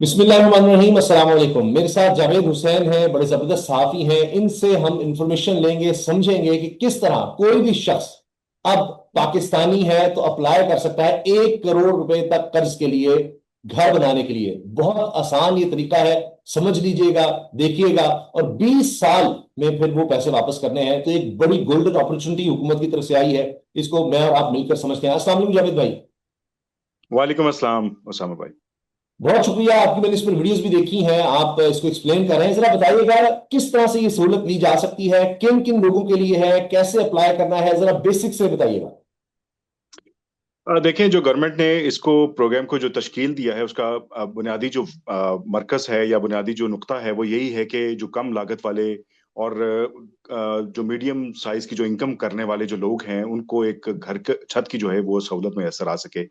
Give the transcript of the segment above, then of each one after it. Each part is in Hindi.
बिस्मिल्लाहिर्रहमानिर्रहीम, अस्सलाम वालेकुम। मेरे साथ जावेद हुसैन हैं, बड़े जबरदस्त सहाफी हैं। इनसे हम इंफॉर्मेशन लेंगे, समझेंगे कि किस तरह कोई भी शख्स अब पाकिस्तानी है तो अप्लाई कर सकता है 1 करोड़ रुपए तक कर्ज के लिए, घर बनाने के लिए। बहुत आसान ये तरीका है, समझ लीजिएगा, देखिएगा। और 20 साल में फिर वो पैसे वापस करने हैं। तो एक बड़ी गोल्डन अपॉर्चुनिटी हुकूमत की तरफ से आई है। इसको मैं और आप मिलकर समझते हैं। अस्सलाम वालेकुम जावेद भाई। वालेकुम अस्सलाम उसामा भाई। बहुत शुक्रिया आपकी। मैंने इस पर वीडियोस भी देखी हैं, आप इसको एक्सप्लेन कर रहे हैं। जरा बताइएगा किस तरह से ये सहूलत ली जा सकती है, किन किन लोगों के लिए है, कैसे अप्लाई करना है, जरा बेसिक से बताइएगा। देखें, जो गवर्नमेंट ने इसको प्रोग्राम को जो तश्कील दिया है उसका बुनियादी जो मरकज है या बुनियादी जो नुक्ता है वो यही है कि जो कम लागत वाले और जो मीडियम साइज की जो इनकम करने वाले जो लोग हैं उनको एक घर के छत की जो है वो सहूलत मैसर आ सके।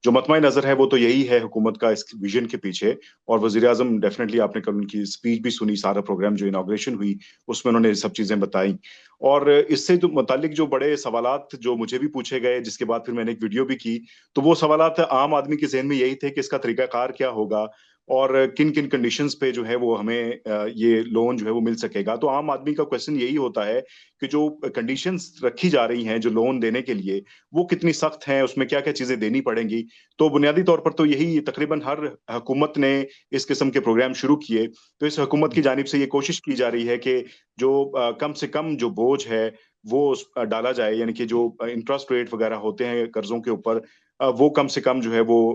जो मतमा नजर है वो तो यही है हुकूमत का इस विजन के पीछे। और वजीर आजम डेफिनेटली आपने कल उनकी स्पीच भी सुनी, सारा प्रोग्राम जो इनाग्रेशन हुई उसमें उन्होंने ये सब चीजें बताई। और इससे जो मुतालिक जो बड़े सवालात जो मुझे भी पूछे गए, जिसके बाद फिर मैंने एक वीडियो भी की, तो वो सवालात आम आदमी के जहन में यही थे कि इसका तरीकाकार क्या होगा और किन किन कंडीशंस पे जो है वो हमें ये लोन जो है वो मिल सकेगा। तो आम आदमी का क्वेश्चन यही होता है कि जो कंडीशंस रखी जा रही हैं जो लोन देने के लिए, वो कितनी सख्त हैं, उसमें क्या क्या चीजें देनी पड़ेंगी। तो बुनियादी तौर पर तो यही तकरीबन हर हुकूमत ने इस किस्म के प्रोग्राम शुरू किए। तो इस हुकूमत की जानिब से ये कोशिश की जा रही है कि जो कम से कम जो बोझ है वो डाला जाए, यानी कि जो इंटरेस्ट रेट वगैरह होते हैं कर्जों के ऊपर, वो कम से कम जो है वो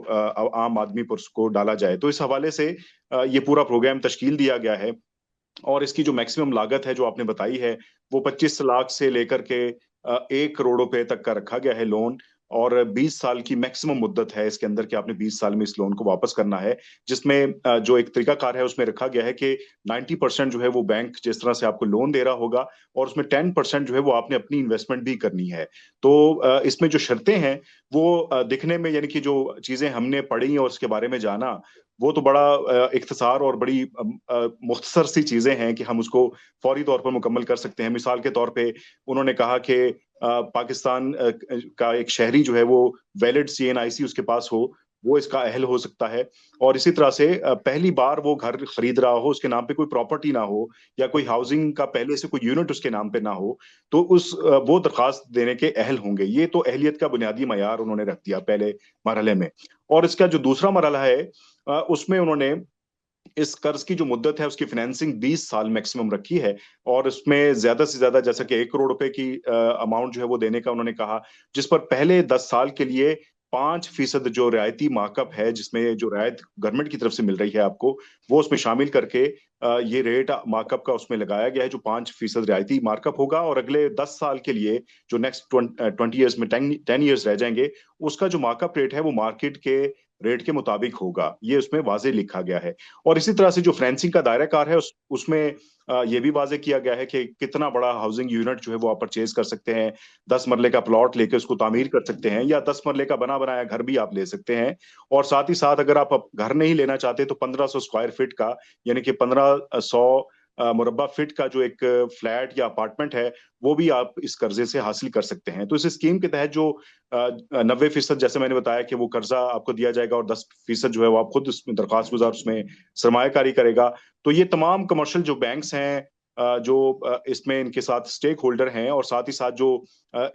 आम आदमी पर उसको डाला जाए। तो इस हवाले से ये पूरा प्रोग्राम तश्कील दिया गया है। और इसकी जो मैक्सिमम लागत है जो आपने बताई है वो 25 लाख से लेकर के 1 करोड़ रुपए तक का रखा गया है लोन। और 20 साल की मैक्सिमम मुद्दत है इसके अंदर कि आपने 20 साल में इस लोन को वापस करना है। जिसमें जो एक तरीकाकार है उसमें रखा गया है कि 90% जो है वो बैंक जिस तरह से आपको लोन दे रहा होगा, और उसमें 10% जो है वो आपने अपनी इन्वेस्टमेंट भी करनी है। तो इसमें जो शर्तें हैं वो दिखने में, यानी कि जो चीजें हमने पढ़ी और उसके बारे में जाना, वो तो बड़ा इख्तिसार और बड़ी मुख्तसर सी चीजें हैं कि हम उसको फौरी तौर पर मुकम्मल कर सकते हैं। मिसाल के तौर पे उन्होंने कहा कि पाकिस्तान का एक शहरी जो है वो वैलिड CNIC उसके पास हो, वो इसका अहल हो सकता है। और इसी तरह से पहली बार वो घर खरीद रहा हो, उसके नाम पे कोई प्रॉपर्टी ना हो, या कोई हाउसिंग का पहले से कोई यूनिट उसके नाम पे ना हो, तो वो दरखास्त देने के अहल होंगे। ये तो अहलियत का बुनियादी मयार उन्होंने रख दिया पहले मरहले में। और इसका जो दूसरा मरहला है उसमें उन्होंने इस कर्ज की जो मुद्दत है उसकी फाइनेंसिंग 20 साल मैक्सिमम रखी है। और उसमें ज्यादा से ज्यादा जैसा कि 1 करोड़ रुपए की अमाउंट जो है वो देने का उन्होंने कहा, जिस पर पहले 10 साल के लिए 5% जो रियायती मार्कअप है, जिसमें जो रियायत गवर्नमेंट की तरफ से मिल रही है आपको, वो उसमें शामिल करके ये रेट मार्कअप का उसमें लगाया गया है जो 5% रियायती मार्कअप होगा। और अगले 10 साल के लिए जो नेक्स्ट 20 ईयर्स में 10 ईयर्स रह जाएंगे, उसका जो मार्कअप रेट है वो मार्केट के रेट के मुताबिक होगा, ये उसमें वाजे लिखा गया है। और इसी तरह से जो फ्रेंसिंग का दायरा कार है उसमें ये भी वाजे किया गया है कि कितना बड़ा हाउसिंग यूनिट जो है वो आप परचेज कर सकते हैं। 10 मरले का प्लॉट लेके उसको तामीर कर सकते हैं, या 10 मरले का बना बनाया घर भी आप ले सकते हैं। और साथ ही साथ अगर आप घर नहीं लेना चाहते तो 1500 स्क्वायर फीट का, यानी कि 1500 मुरब्बा फीट का जो एक फ्लैट या अपार्टमेंट है, वो भी आप इस कर्जे से हासिल कर सकते हैं। तो इस स्कीम के तहत जो 90% जैसे मैंने बताया कि वो कर्जा आपको दिया जाएगा, और 10% जो है वो आप खुद उसमें दरखास्त गुजार उसमें सरमायाकारी करेगा। तो ये तमाम कमर्शियल जो बैंक्स हैं जो इसमें इनके साथ स्टेक होल्डर हैं, और साथ ही साथ जो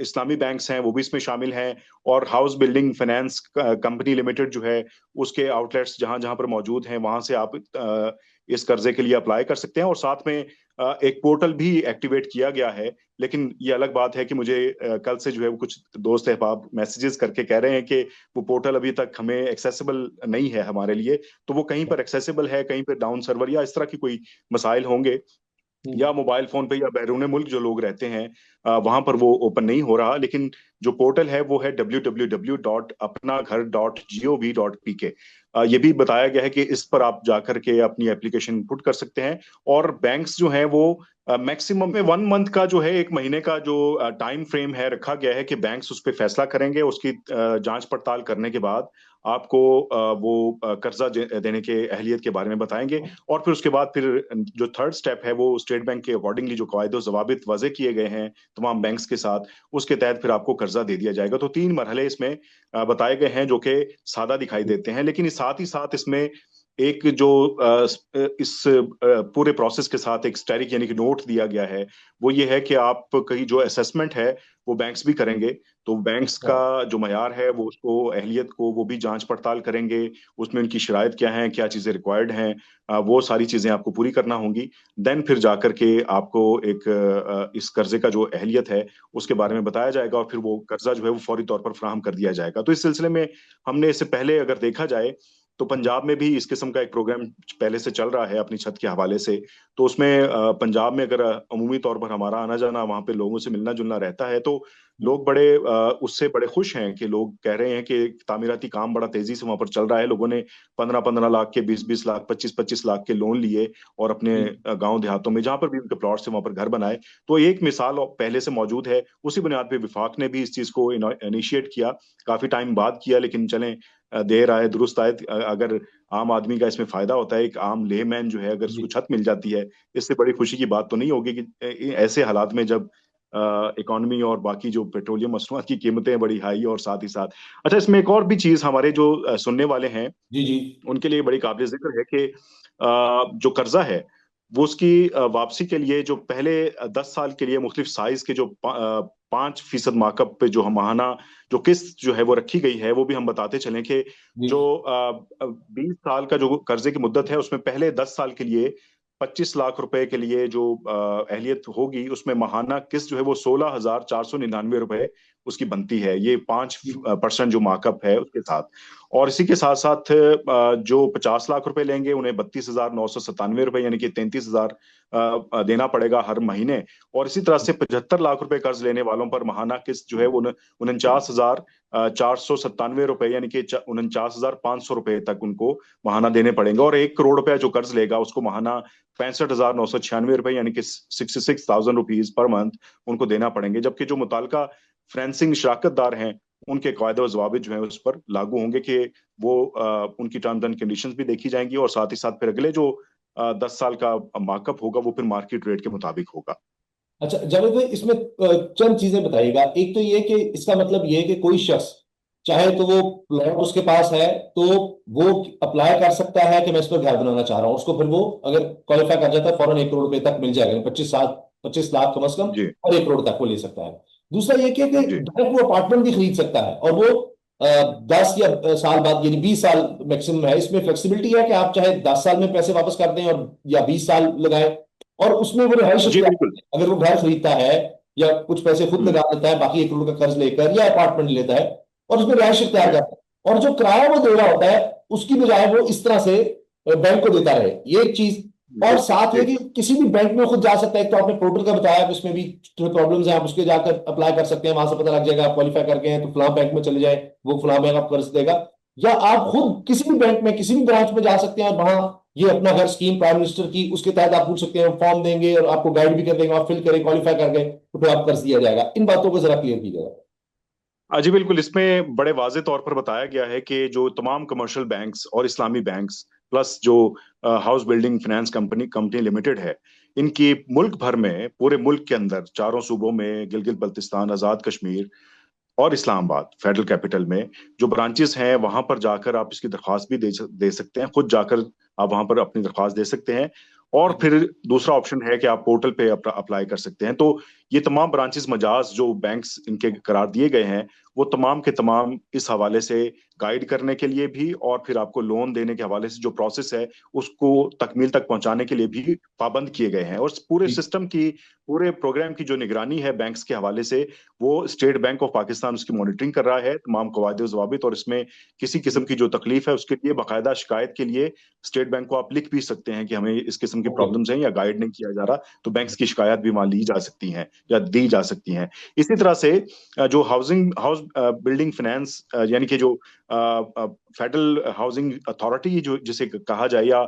इस्लामी बैंक्स हैं वो भी इसमें शामिल हैं। और house building finance company limited जो है, उसके आउटलेट्स जहां जहां पर मौजूद हैं वहां से आप इस कर्जे के लिए अप्लाई कर सकते हैं। और साथ में एक पोर्टल भी एक्टिवेट किया गया है। लेकिन ये अलग बात है कि मुझे कल से जो है वो कुछ दोस्त अहबाब मैसेजेस करके कह रहे हैं कि वो पोर्टल अभी तक हमें एक्सेसिबल नहीं है हमारे लिए। तो वो कहीं पर एक्सेसिबल है, कहीं पर डाउन सर्वर या इस तरह की कोई मसाइल होंगे, या मोबाइल फोन पे या बैरून मुल्क जो लोग रहते हैं वहां पर वो ओपन नहीं हो रहा। लेकिन जो पोर्टल है वो है www.apnaghar.gov.pk। ये भी बताया गया है कि इस पर आप जाकर के अपनी एप्लीकेशन पुट कर सकते हैं। और बैंक्स जो हैं वो मैक्सिमम में 1 मंथ का जो है, 1 महीने का जो टाइम फ्रेम है रखा गया है कि बैंक्स उस पर फैसला करेंगे। उसकी जांच पड़ताल करने के बाद आपको वो कर्जा देने के अहलियत के बारे में बताएंगे। और फिर उसके बाद फिर जो थर्ड स्टेप है वो स्टेट बैंक के अकॉर्डिंगली जो कायदे जवाबित वज़े किए गए हैं तमाम बैंक्स के साथ, उसके तहत फिर आपको कर्जा दे दिया जाएगा। तो 3 मरहले इसमें बताए गए हैं जो कि सादा दिखाई देते हैं, लेकिन साथ ही साथ इसमें एक जो इस पूरे प्रोसेस के साथ एक स्टेरिक यानी कि नोट दिया गया है, वो ये है कि आप कहीं जो असेसमेंट है वो बैंक्स भी करेंगे। तो बैंक्स अच्छा। का जो मयार है वो उसको अहलियत को वो भी जांच पड़ताल करेंगे, उसमें उनकी शराइत क्या है, क्या चीज़ें रिक्वायर्ड हैं, वो सारी चीज़ें आपको पूरी करना होंगी। देन फिर जाकर के आपको एक इस कर्जे का जो अहलियत है उसके बारे में बताया जाएगा, और फिर वो कर्जा जो है वो फौरी तौर पर फराहम कर दिया जाएगा। तो इस सिलसिले में हमने इससे पहले अगर देखा जाए तो पंजाब में भी इस किस्म का एक प्रोग्राम पहले से चल रहा है अपनी छत के हवाले से। तो उसमें पंजाब में अगर अमूमी तौर पर हमारा आना जाना, वहाँ पे लोगों से मिलना जुलना रहता है, तो लोग बड़े उससे बड़े खुश हैं कि लोग कह रहे हैं कि तामीराती काम बड़ा तेजी से वहां पर चल रहा है। लोगों ने 15-15 लाख के, 20-20 लाख, 25-25 लाख के लोन लिए और अपने जी गांव देहातों में जहां पर भी उनके प्लॉट से वहां पर घर बनाए। तो एक मिसाल पहले से मौजूद है। उसी बुनियाद पे विफाक ने भी इस चीज को इनिशिएट किया, काफी टाइम बाद किया, लेकिन चलें, देर आए दुरुस्त आए। अगर आम आदमी का इसमें फायदा होता है, एक आम लेमैन जो है अगर जी। उसको छत मिल जाती है, इससे बड़ी खुशी की बात तो नहीं होगी कि ऐसे हालात में जब इकोनॉमी और बाकी जो पेट्रोलियम मसनूआत की कीमतें बड़ी हाई, और साथ ही साथ अच्छा इसमें एक और भी चीज हमारे जो सुनने वाले हैं जी जी उनके लिए बड़ी काबिल जिक्र है कि जो कर्जा है वो उसकी वापसी के लिए जो पहले 10 साल के लिए मुख्तलिफ साइज के जो 5% मार्कअप पे जो हम माहाना जो किस्त जो है वो रखी गई है, वो भी हम बताते चलें कि जी जो 20 साल का जो कर्जे की मुद्दत है उसमें पहले 10 साल के लिए 25 लाख रुपए के लिए जो अहलियत होगी, उसमें माहाना किस्त जो है वो 16,499 रुपए उसकी बनती है। ये पांच जी परसेंट जो मार्कअप है उसके साथ। और इसी के साथ साथ जो 50 लाख रुपए लेंगे उन्हें 32,997 रुपए यानी कि 33,000 देना पड़ेगा हर महीने। और इसी तरह से 75 लाख रुपए कर्ज लेने वालों पर माहाना किस्त जो है वो 49,497 रुपए यानी कि 49,500 रुपए तक उनको माहाना देने पड़ेंगे। और 1 करोड़ रुपया जो कर्ज लेगा उसको माहाना 65,996 रुपए यानी कि 66,000 रुपीज पर मंथ उनको देना पड़ेंगे। जबकि जो मुतालका फ्रेंसिंग शराकतदार हैं उनके कायदे और जवाबित जो है उस पर लागू होंगे कि वो उनकी टर्म्स एंड कंडीशंस भी देखी जाएंगी, और साथ ही साथ फिर अगले जो 10 साल का मार्कअप होगा वो फिर मार्केट रेट के मुताबिक होगा। अच्छा जावेद भाई, इसमें चंद चीजें बताइएगा। एक तो ये कि इसका मतलब ये है कि कोई शख्स चाहे तो वो प्लॉट उसके पास है तो वो अप्लाई कर सकता है कि मैं इस पर घर बनाना चाह रहा हूँ, उसको फिर वो अगर क्वालिफाई कर जाता है फौरन 1 करोड़ रुपए तक मिल जाएगा, 25 साल 25 लाख कम से कम, जी और 1 करोड़ तक वो ले सकता है। दूसरा ये कि जी डायरेक्ट वो अपार्टमेंट भी खरीद सकता है, और वो 10 या साल बाद यानी 20 साल मैक्सिमम है। इसमें फ्लेक्सिबिलिटी है कि आप चाहे 10 साल में पैसे वापस कर दें और या 20 साल लगाएं, और उसमें वो रिहाइश जी इख्तियार बिल्कुल। करते हैं। अगर वो घर खरीदता है या कुछ पैसे खुद हम्म लगा देता है बाकी 1 करोड़ का कर्ज लेकर, या अपार्टमेंट लेता है और उसमें रिहाइश इख्तियार जी करता है, और जो किराया वो दे रहा होता है उसकी बजाय वो इस तरह से बैंक को देता रहे, ये एक चीज। जी और साथ ये जी कि किसी भी बैंक में खुद जा सकता है। एक तो आपने पोर्टल का बताया, उसमें भी प्रॉब्लम्स हैं, आप उसके जाकर अप्लाई कर सकते हैं, वहां से पता लग जाएगा आप क्वालिफाई करके हैं तो फलां बैंक में चले जाए, वो फलां बैंक आपको कर्ज देगा। या आप खुद किसी भी बैंक में किसी भी ब्रांच में जा सकते हैं और वहां ये अपना घर स्कीम प्राइम मिनिस्टर की उसके तहत आप पूछ सकते हैं, फॉर्म देंगे और आपको गाइड भी कर देंगे, आप फिल करें क्वालिफाई कर गए तो फिर आपको कर्ज दिया जाएगा। इन बातों को जरा क्लियर कीजिएगा। जी बिल्कुल। इसमें बड़े वाजे तौर पर बताया गया है कि जो तमाम कमर्शियल बैंक्स और इस्लामी बैंक्स प्लस जो house building finance company company limited है, इनकी मुल्क भर में, पूरे मुल्क के अंदर चारों सूबों में, गिलगित बल्तिस्तान, आजाद कश्मीर और इस्लामाबाद फेडरल कैपिटल में जो ब्रांचेस हैं वहां पर जाकर आप इसकी दरख्वास्त भी दे सकते हैं। खुद जाकर आप वहां पर अपनी दरख्वास्त दे सकते हैं। और फिर दूसरा ऑप्शन है कि आप पोर्टल पे अप्लाई कर सकते हैं। तो ये तमाम ब्रांचेस मजाज जो बैंक्स इनके करार दिए गए हैं वो तमाम के तमाम इस हवाले से गाइड करने के लिए भी, और फिर आपको लोन देने के हवाले से जो प्रोसेस है उसको तकमील तक पहुंचाने के लिए भी पाबंद किए गए हैं। और पूरे जी सिस्टम की, पूरे प्रोग्राम की जो निगरानी है बैंक्स के हवाले से, वो स्टेट बैंक ऑफ पाकिस्तान उसकी मॉनिटरिंग कर रहा है, तमाम कवायद जवाबित। और इसमें किसी किस्म की जो तकलीफ है उसके लिए बाकायदा शिकायत के लिए स्टेट बैंक को आप लिख भी सकते हैं कि हमें इस किस्म की ओके। प्रॉब्लम्स हैं या गाइड नहीं किया जा रहा, तो बैंक्स की शिकायत भी वहां ली जा सकती हैं या दी जा सकती हैं। इसी तरह से जो हाउस बिल्डिंग फाइनेंस यानी कि जो फेडरल हाउसिंग अथॉरिटी जो जिसे कहा जाए, या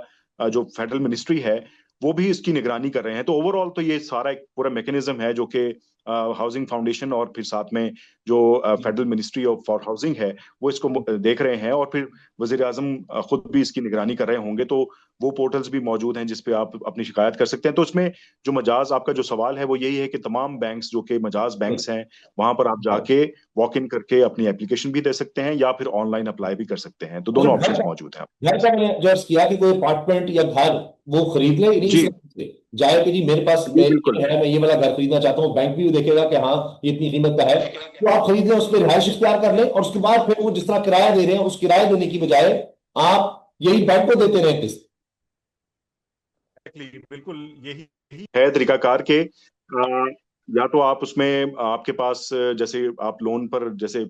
जो फेडरल मिनिस्ट्री है, वो भी इसकी निगरानी कर रहे हैं। तो ओवरऑल तो ये सारा एक पूरा मैकेनिज्म है जो कि हाउसिंग फाउंडेशन और फिर साथ में जो federal ministry of for housing है वो इसको देख रहे हैं, और फिर वजीर आजम खुद भी इसकी निगरानी कर रहे होंगे। तो वो पोर्टल्स भी मौजूद हैं जिसपे आप अपनी शिकायत कर सकते हैं। तो उसमें जो मजाज आपका जो सवाल है वो यही है कि तमाम बैंक्स जो कि मजाज बैंक्स हैं वहां पर आप जाके वॉक इन करके अपनी एप्लीकेशन भी दे सकते हैं या फिर ऑनलाइन अप्लाई भी कर सकते हैं। तो अच्छा, दोनों घर ऑप्शंस का मौजूद हैं। घर का मैंने जो अर्ज किया कि कोई अपार्टमेंट या घर वो खरीद ले, नहीं इस जी से जाए कि जी मेरे पास जी मेरे बिल्कुल। है, मैं ये वाला घर खरीदना चाहता हूँ, बैंक भी देखेगा कि हाँ ये इतनी कीमत का है, तो आप खरीद लें, उस पर रिहायश इख्तियार कर लें, और उसके बाद फिर वो जिस तरह किराया दे रहे हैं उस किराया देने की बजाय आप यही बैंक को देते रहे किस्त। बिल्कुल यही है तरीकाकार के या तो आप उसमें आपके पास जैसे आप लोन पर जैसे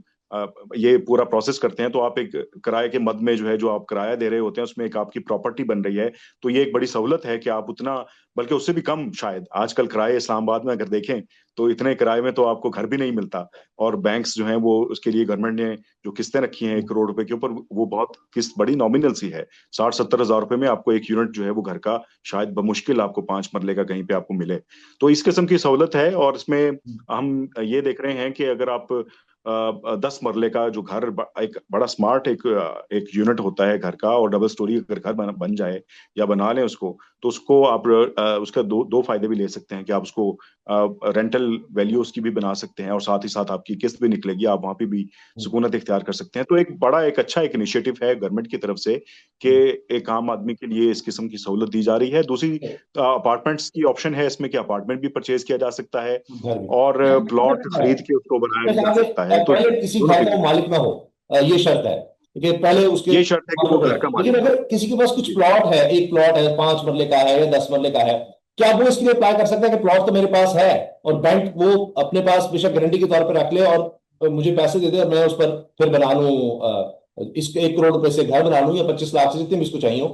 ये पूरा प्रोसेस करते हैं तो आप एक किराए के मद में जो है जो आप किराया दे रहे होते हैं उसमें एक आपकी प्रॉपर्टी बन रही है। तो ये एक बड़ी सहूलत है कि आप उतना, बल्कि उससे भी कम शायद आजकल किराए इस्लामाबाद में अगर देखें तो इतने किराए में तो आपको घर भी नहीं मिलता। और बैंक्स जो हैं वो उसके लिए गवर्नमेंट ने जो किस्तें रखी हैं 1 करोड़ रुपए के ऊपर, वो बहुत किस्त बड़ी नॉमिनल सी है। 60-70 हज़ार रुपए में आपको एक यूनिट जो है वो घर का शायद बमुश्किल आपको 5 मरले का कहीं पे आपको मिले। तो इस किस्म की सहूलत है। और इसमें हम ये देख रहे हैं कि अगर आप 10 मरले का जो घर एक बड़ा स्मार्ट एक यूनिट होता है घर का, और डबल स्टोरी अगर घर बन जाए या बना लें उसको, तो उसको आप उसका दो दो फायदे भी ले सकते हैं कि आप उसको रेंटल वैल्यू उसकी भी बना सकते हैं और साथ ही साथ आपकी किस्त भी निकलेगी, आप वहां पे भी सुकूनत इख्तियार कर सकते हैं। तो एक बड़ा एक अच्छा एक इनिशिएटिव है गवर्नमेंट की तरफ से कि एक आम आदमी के लिए इस किस्म की सहूलत दी जा रही है। दूसरी अपार्टमेंट्स की ऑप्शन है इसमें कि अपार्टमेंट भी परचेज किया जा सकता है घर भी और प्लॉट खरीद के उसको बनाया भी जा सकता है। तो पहले किसी दोनों घर का तरीके, वो मालिक ना हो, ये शर्त है कि पहले उसके ये शर्त है कि वो हो घर जाए। का लेकिन मालिक हो। अगर किसी के पास कुछ जी प्लॉट है, एक प्लॉट है 5 मरले का है या 10 मरले का है, क्या वो इसके लिए अप्लाई कर सकता है कि प्लॉट तो मेरे पास है और बैंक वो अपने पास बेशक गारंटी के तौर पर रख ले और मुझे पैसे दे दे और मैं उस पर फिर बना लूं, इसके 1 करोड़ रुपए से घर बना लूं या 25 लाख से जितने भी इसको चाहिए हो,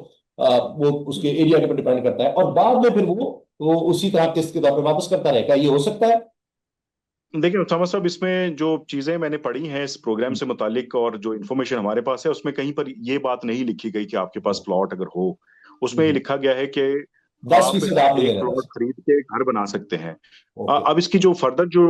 वो उसके एरिया के ऊपर डिपेंड करता है, और बाद में फिर वो उसी तरह किस्त के तौर पर वापस करता रहेगा, ये हो सकता है। देखिए उसामा साहब, इसमें जो चीजें मैंने पढ़ी हैं इस प्रोग्राम से मुतालिक और जो इन्फॉर्मेशन हमारे पास है उसमें कहीं पर ये बात नहीं लिखी गई कि आपके पास प्लॉट अगर हो, उसमें ये लिखा गया है कि दस आप फीसद आप नहीं एक देना प्लॉट बस। खरीद के घर बना सकते हैं। ओके। अब इसकी जो फर्दर जो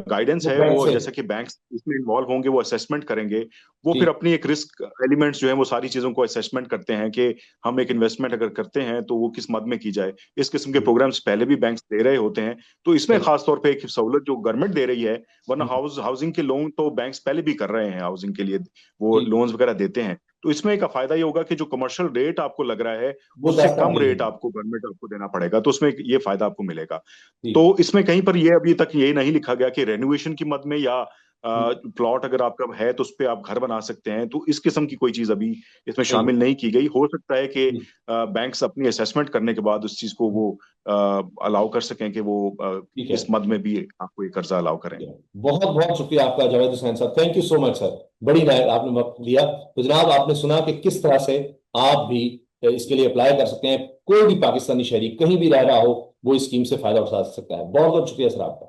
गाइडेंस वो है बैंक वो से। जैसा कि बैंक्स इसमें इन्वॉल्व होंगे, वो असेसमेंट करेंगे। वो फिर ठीक। अपनी एक रिस्क एलिमेंट्स जो है वो सारी चीजों को असेसमेंट करते हैं कि हम एक इन्वेस्टमेंट अगर करते हैं तो वो किस मद में की जाए। इस किस्म के प्रोग्राम्स पहले भी बैंक्स दे रहे होते हैं। तो इसमें ठीक। खास तौर पे एक सहूलत जो गवर्नमेंट दे रही है, वरना हाउसिंग के लोन तो बैंक्स पहले भी कर रहे हैं हाउसिंग के लिए, वो ठीक। लोन्स वगैरह देते हैं। तो इसमें एक फायदा ये होगा कि जो कमर्शियल रेट आपको लग रहा है वो उससे 10 लाख कम नहीं रेट देना। आपको गवर्नमेंट आपको देना पड़ेगा, तो उसमें ये फायदा आपको मिलेगा। तो ठीक। इसमें कहीं पर ये अभी तक ये नहीं लिखा गया कि रेनोवेशन की मद में या प्लॉट अगर आपका है तो उस पे आप घर बना सकते हैं। तो इस किस्म की कोई चीज अभी इसमें सही। शामिल नहीं की गई। हो सकता है कि ठीक। बैंक्स अपनी असेसमेंट करने के बाद उस चीज को वो अलाउ कर सकें कि वो ठीक है। इस मद में भी आपको ये कर्जा अलाउ करें। ठीक है। बहुत बहुत शुक्रिया आपका जावेद हुसैन साहब, thank you so much sir. बड़ी राय आपने वक्त दिया। तो जनाब आपने सुना कि किस तरह से आप भी इसके लिए अप्लाई कर सकते हैं, कोई भी पाकिस्तानी शहरी कहीं भी रह रहा हो वो इस स्कीम से फायदा उठा सकता है। बहुत बहुत शुक्रिया सर आपका।